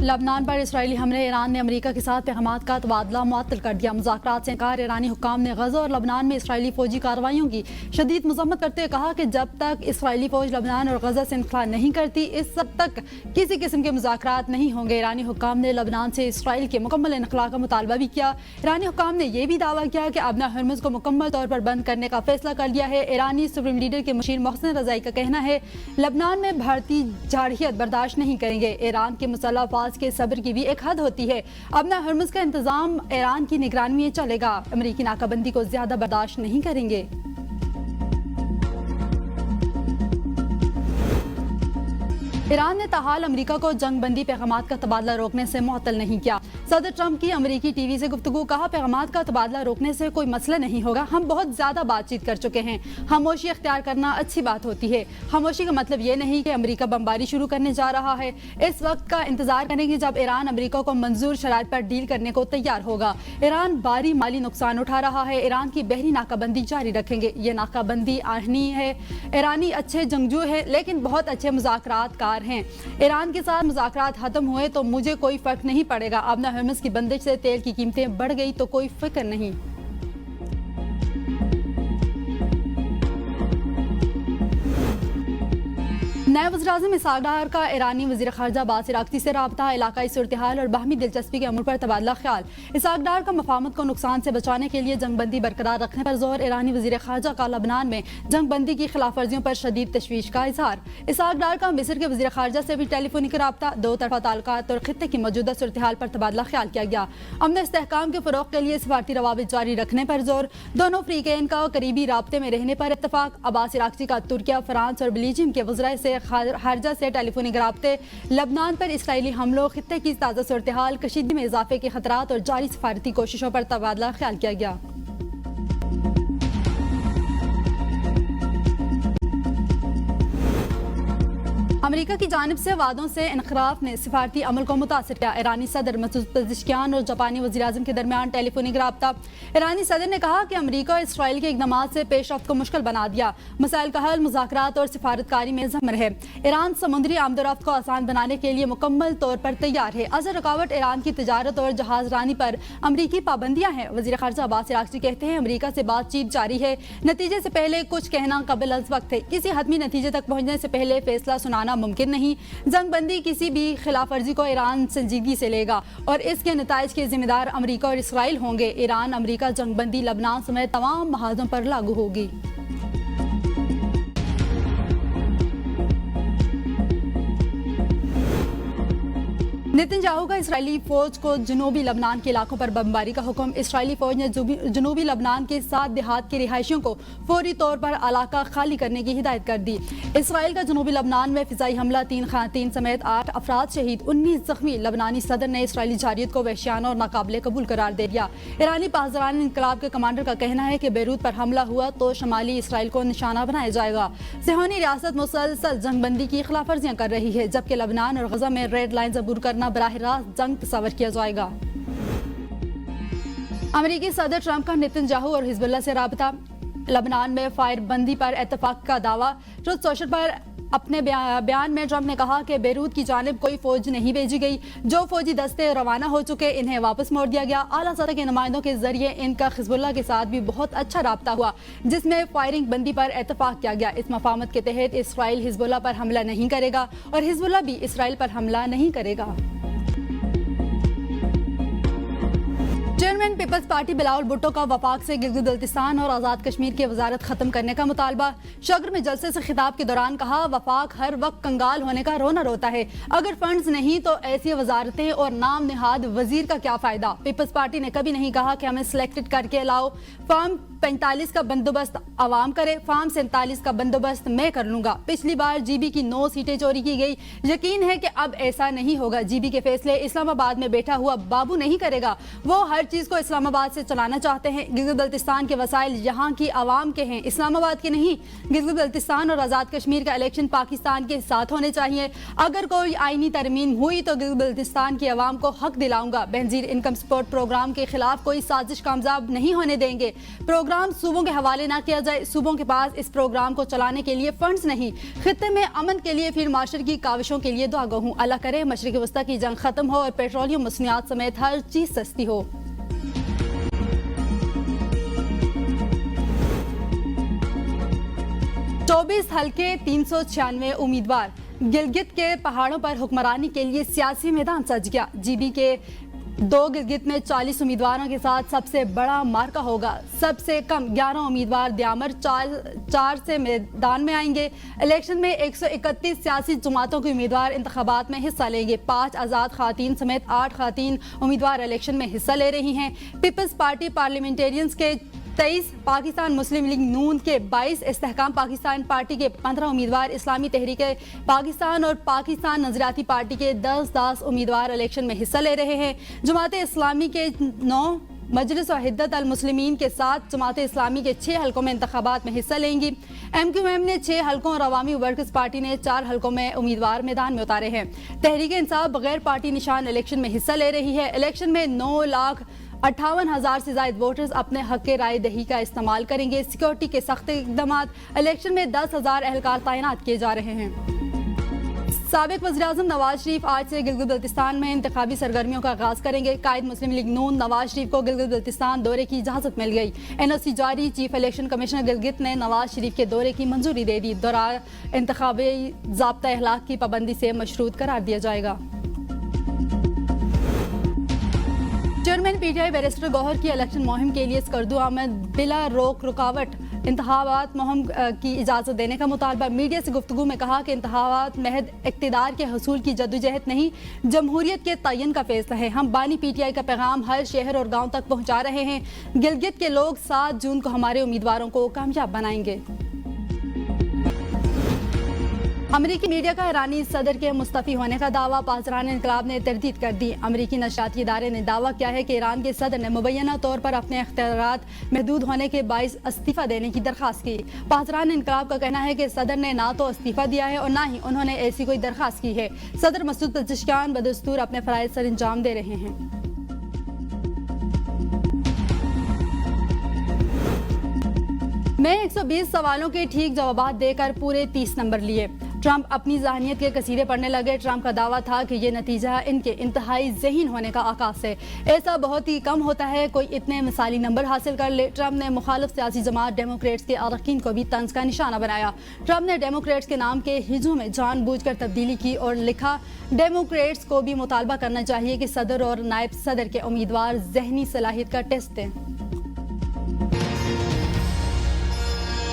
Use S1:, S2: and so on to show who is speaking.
S1: लबनान पर इसराइली हमले, ईरान ने अमेरिका के साथ पैगामात का तबादला मुअत्तल कर दिया। मुज़ाकरात से इनकार। ईरानी हुक्काम ने गज़ा और लबनान में इसराइली फौजी कार्रवाइयों की शदीद मज़म्मत करते हुए कहा कि जब तक इसराइली फौज लबनान और गज़ा से इनखला नहीं करती, इस सब तक किसी किस्म के मुज़ाकरात नहीं होंगे। ईरानी हुक्काम ने लबनान से इसराइल के मुकम्मल इनखला का मुतालबा भी किया। ईरानी हुक्काम ने यह भी दावा किया कि अबना हरमुज़ को मुकम्मल तौर पर बंद करने का फैसला कर लिया है। ईरानी सुप्रीम लीडर के मुशीर मोहसिन रज़ाई का कहना है, लबनान में भारतीय जारहियत बर्दाश्त नहीं करेंगे। ईरान के मुसल्लह अफवाज के सब्र की भी एक हद होती है। अबना हरमुज़ का इंतजाम ईरान की निगरानी में चलेगा। अमेरिकी नाकाबंदी को ज्यादा बर्दाश्त नहीं करेंगे। ईरान ने ताहाल अमेरिका को जंगबंदी पैगामात का तबादला रोकने से मुअत्तल नहीं किया। सदर ट्रंप की अमेरिकी टीवी से गुफ्तगू। कहा, पैगामात का तबादला रोकने से कोई मसला नहीं होगा। हम बहुत ज्यादा बातचीत कर चुके हैं। खामोशी अख्तियार करना अच्छी बात होती है। खामोशी का मतलब ये नहीं कि अमेरिका बमबारी शुरू करने जा रहा है। इस वक्त का इंतजार करेंगे जब ईरान अमेरिका को मंजूर शराइत पर डील करने को तैयार होगा। ईरान भारी माली नुकसान उठा रहा है। ईरान की बहरी नाकाबंदी जारी रखेंगे। ये नाकाबंदी आहनी है। ईरानी अच्छे जंगजू है, लेकिन बहुत अच्छे मुज़ाकरातकार हैं। ईरान के साथ मुज़ाकरात खत्म हुए तो मुझे कोई फर्क नहीं पड़ेगा। अबना हरमुज़ की बंदिश से तेल की कीमतें बढ़ गई तो कोई फिक्र नहीं। नए वज़ीर-ए-आज़म इसहाक डार का ईरानी वज़ीर ख़ारजा अब्बास अराग़ची से रब्ता, इलाकाई सूरत-ए-हाल और बाहमी दिलचस्पी के अमूर पर तबादला ख्याल। इसहाक डार का मफाहमत को नुकसान से बचाने के लिए जंगबंदी बरकरार रखने पर जोर। ईरानी वज़ीर ख़ारजा का लबनान में जंगबंदी की खिलाफ वर्जियों पर शदीद तशवीश का इजहार। इसहाक डार का मिस्र के वज़ीर ख़ारजा से भी टेलीफोनिक रब्ता, दो तरफ़ा ताल्लुकात और खित्ते की मौजूदा सूरत-ए-हाल पर तबादला ख्याल किया गया। अमन इस्तेहकाम के फ़रोग़ के लिए सफ़ारती रवाबित जारी रखने पर जोर। दोनों फ़रीक़ैन का करीबी राब्ते में रहने पर इत्तफ़ाक़। अब्बास अराग़ची का तुर्किया, फ्रांस और बेल्जियम के वज़राए से ख़ारजा से टेलीफोनिक राब्ते, लबनान पर इसराइली हमलों, खित्ते की ताज़ा सूरत-ए-हाल, कशीदगी में इजाफे के खतरात और जारी सफारती कोशिशों पर तबादला ख्याल किया गया। अमेरिका की जानिब से वादों से इनखराफ ने सिफारती अमल को मुतासर किया। ईरानी सदर मसूद पेज़ेश्कियान और जापानी वज़ीर-ए-आज़म के दरमियान टेलीफोनिक राब्ता। ईरानी सदर ने कहा कि अमेरिका और इसराइल के इक़दाम से पेशरफ्त को मुश्किल बना दिया। मसाइल का हल मुज़ाकरात और सिफारतकारी में ज़मर है। ईरान समुद्री आमदोरफ्त को आसान बनाने के लिए मुकम्मल तौर पर तैयार है। अज़र रुकावट ईरान की तजारत और जहाज रानी पर अमरीकी पाबंदियाँ हैं। वज़ीर ख़ारजा अब्बास अराग़ची कहते हैं, अमरीका से बातचीत जारी है। नतीजे से पहले कुछ कहना कबिल अज़ वक्त है। किसी हतमी नतीजे तक पहुँचने से पहले फैसला सुनाना मुमकिन नहीं। जंगबंदी किसी भी खिलाफ वर्जी को ईरान संजीदगी से लेगा और इसके नताइज के जिम्मेदार अमेरिका और इसराइल होंगे। ईरान अमेरिका जंगबंदी लबनान समेत तमाम महाजों पर लागू होगी। नेतन्याहू का इसराइली फौज को जनूबी लबनान के इलाकों पर बमबारी का हुक्म। इसराइली फौज ने जनूबी लबनान के 7 देहात के रिहायशियों को फौरी तौर पर इलाका खाली करने की हिदायत कर दी। इसराइल का जनूबी लबनान में फिजाई हमला, 3 ख़वातीन समेत 8 अफराद शहीद, 19 जख्मी। लबनानी सदर ने इसराइली जारियत को वहशियाना और नाकाबिले कबूल करार दे दिया। ईरानी पासदारान इनकलाब के कमांडर का कहना है कि बैरूत पर हमला हुआ तो शमाली इसराइल को निशाना बनाया जाएगा। सिहोनी रियासत मुसलसल जंगबंदी की खिलाफ वर्जियाँ कर रही है, जबकि लबनान और गजा में रेड लाइन अबूर करना बराह रास्त जंग तस्वर किया जाएगा। अमेरिकी सदर ट्रंप का नेतन्याहू और हिजबुल्लाह से राबता। लबनान में फायरबंदी पर इत्तफाक का दावा। ट्रुथ सोशल पर अपने बयान में ट्रंप ने कहा कि बैरूत की जानिब कोई फौज नहीं भेजी गई। जो फौजी दस्ते रवाना हो चुके, इन्हें वापस मोड़ दिया गया। आला सतह के नुमाइंदों के जरिए इनका हिजबुल्लाह के साथ भी बहुत अच्छा राब्ता हुआ, जिसमें फायरिंग बंदी पर इत्तफाक किया गया। इस मफाहमत के तहत इसराइल हिजबुल्लाह पर हमला नहीं करेगा और हिजबुल्लाह भी इसराइल पर हमला नहीं करेगा। चेयरमैन पीपल्स पार्टी बिलावल भुट्टो का वफाक से गिलगित बल्तिस्तान और आज़ाद कश्मीर की वजारत खत्म करने का मुतालबा। शगर में जलसे से खिताब के दौरान कहा, वफाक हर वक्त कंगाल होने का रोना रोता है। अगर फंड्स नहीं तो ऐसी वजारतें और नाम निहाद वजीर का क्या फायदा। पीपल्स पार्टी ने कभी नहीं कहा कि हमें सिलेक्टेड करके लाओ। फॉर्म 45 का बंदोबस्त आवाम करे, फॉर्म 47 का बंदोबस्त मैं कर लूंगा। पिछली बार जीबी की 9 सीटें चोरी की गई। यकीन है कि अब ऐसा नहीं होगा। जीबी के फैसले इस्लामाबाद में बैठा हुआ बाबू नहीं करेगा। वो हर चीज को इस्लामाबाद इस्लामाबाद से चलाना चाहते हैं। गिलगित बल्तिस्तान के वसाइल यहाँ की आवाम के हैं, इस्लामाबाद के नहीं। गिलगित बल्तिस्तान और आज़ाद कश्मीर का इलेक्शन पाकिस्तान के साथ होने चाहिए। अगर कोई आईनी तरमीम हुई तो गिलगित बल्तिस्तान की आवाम को हक दिलाऊंगा। बेनजीर इनकम सपोर्ट प्रोग्राम के खिलाफ कोई साजिश कामयाब नहीं होने देंगे। प्रोग्राम सूबों के हवाले ना किया जाए। सूबों के पास इस प्रोग्राम को चलाने के लिए फंड्स नहीं। खित्ते में अमन के लिए फिर माशर की काविशों के लिए दुआ गो हूँ। अल्लाह करे मशरिक़ वस्ता की जंग खत्म हो और पेट्रोलियम मसनियात समेत हर चीज सस्ती हो। चौबीस हल्के 396 उम्मीदवार। गिलगित के पहाड़ों पर हुक्मरानी के लिए सियासी मैदान सज गया। जीबी के 2 गिलगित में 40 उम्मीदवारों के साथ सबसे बड़ा मार्का होगा। सबसे कम 11 उम्मीदवार द्यामर 4 से मैदान में आएंगे। इलेक्शन में 131 सियासी जमातों के उम्मीदवार इंतखाबात में हिस्सा लेंगे। 5 आज़ाद खातीन समेत 8 खातीन उम्मीदवार इलेक्शन में हिस्सा ले रही हैं। पीपल्स पार्टी पार्लियामेंटेरियंस के 23, पाकिस्तान मुस्लिम लीग नून के 22, इस्तेहकाम पाकिस्तान पार्टी के 15 उम्मीदवार, इस्लामी तहरीक पाकिस्तान और पाकिस्तान नजरियाती पार्टी के 10 उम्मीदवार इलेक्शन में हिस्सा ले रहे हैं। जमात इस्लामी के 9, मजलिस और हिद्दत अल मुस्लिमीन के 7, जमात इस्लामी के 6 हलकों में इंतखाबात में हिस्सा लेंगी। MQM ने 6 हलकों और अवामी वर्कर्स पार्टी ने 4 हलकों में उम्मीदवार मैदान में उतारे हैं। तहरीक इंसाफ बगैर पार्टी निशान इलेक्शन में हिस्सा ले रही है। इलेक्शन में 9,58,000 से ज्यादा वोटर्स अपने हक के राय दही का इस्तेमाल करेंगे। सिक्योरिटी के सख्त इकदाम। इलेक्शन में 10,000 एहलकार तैनात किए जा रहे हैं। साबिक वज़ीर-ए-आज़म नवाज शरीफ आज से गिलगित बल्तिस्तान में इंतखाबी सरगर्मियों का आगाज करेंगे। कायद मुस्लिम लीग नून नवाज शरीफ को गिलगित बल्तिस्तान दौरे की इजाजत मिल गई। NOC जारी। चीफ इलेक्शन कमिश्नर गिलगित ने नवाज शरीफ के दौरे की मंजूरी दे दी। दौरा इंतखाबी ज़ाब्ता अखलाक की पाबंदी से मशरूत करार दिया जाएगा। चेयरमैन PTI बैरिस्टर गौहर की इलेक्शन मुहिम के लिए स्कर्दू अहमद बिला रोक रुकावट इंतखाबात मुहिम की इजाज़त देने का मुतालबा। मीडिया से गुफ्तगू में कहा कि इंतखाबात महज इक़्तिदार के हसूल की जद्दोजहद नहीं, जमहूरियत के तयन का फैसला है। हम बानी PTI का पैगाम हर शहर और गाँव तक पहुँचा रहे हैं। गिलगित के लोग 7 जून को हमारे उम्मीदवारों को कामयाब बनाएंगे। अमरीकी मीडिया का ईरानी सदर के मुस्तफ़ी होने का दावा। पासरान इनकलाब ने तरदीद कर दी। अमरीकी नशरियाती इदारे ने दावा किया है कि ईरान के सदर ने मुबैना तौर पर अपने इख्तियारात महदूद होने के बाइस इस्तीफ़ा देने की दरख्वास्त की। पासरान इनकलाब का कहना है कि सदर ने ना तो इस्तीफ़ा दिया है और ना ही उन्होंने ऐसी कोई दरख्वास्त की है। सदर मसूद पज़ेश्कियान बदस्तूर अपने फ़राइज़ सर अंजाम दे रहे हैं। मैं 120 सवालों के ठीक जवाब देकर पूरे 30 नंबर लिए। ट्रंप अपनी ज़हनियत के कसीदे पढ़ने लगे। ट्रंप का दावा था कि ये नतीजा इनके इंतहाई ज़हीन होने का आकाश है। ऐसा बहुत ही कम होता है कोई इतने मिसाली नंबर हासिल कर ले। ट्रंप ने मुखालिफ सियासी जमात डेमोक्रेट्स के अरकान को भी तंज का निशाना बनाया। ट्रंप ने डेमोक्रेट्स के नाम के हिजों में जानबूझकर तब्दीली की और लिखा, डेमोक्रेट्स को भी मुतालबा करना चाहिए कि सदर और नायब सदर के उम्मीदवार ज़हनी सलाहियत का टेस्ट दें।